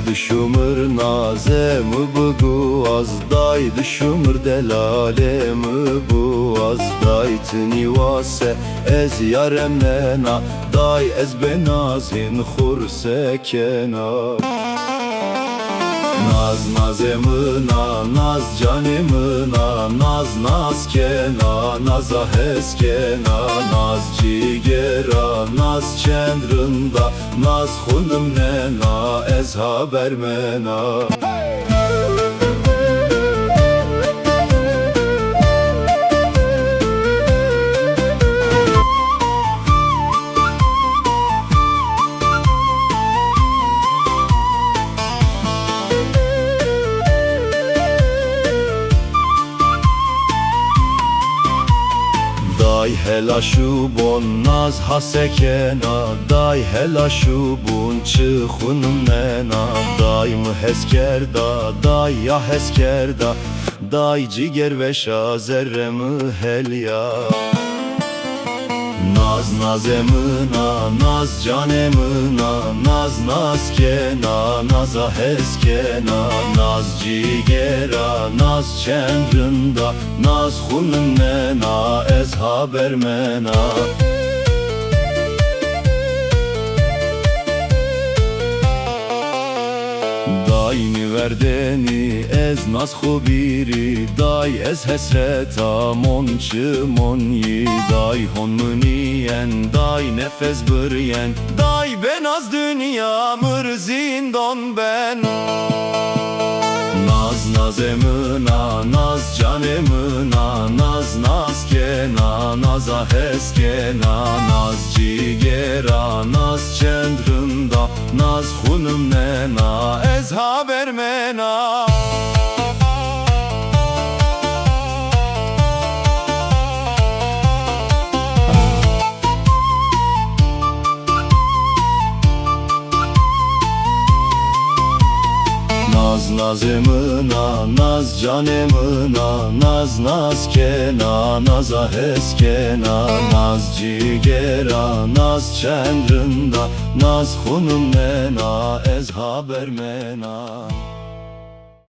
düşümür nazemi bu az day düşümür delalemi bu az day tini vase ez yaremena day ez benazin khurse kena naz nazemina naz canimina naz naz kena naza heskena naz cigera naz çendrında naz xunum nena ez haber mena Day hela şu bon naz hasekena day hela şu bun çıxunum nena day mı heskerda day ya heskerda day ciger ve şazerremi helya naz nazemina naz canemina naz naz kena naza heskena naz cigera naz çendrında naz xunum nena ez haber mena Dayni verdeni ez naz khubiri day ez hesreta monçı monyi day hon münyen day nefes bıryen day ben az dünya mır zindan ben naz nazemina naz canemina naz naz kena naza heskena naz cigera naz çendrında naz xunum nena ez haber mena Naz nazemina naz canemina naz naz kena naza heskena naz cigera naz çendrında naz xunum nena ez haber mena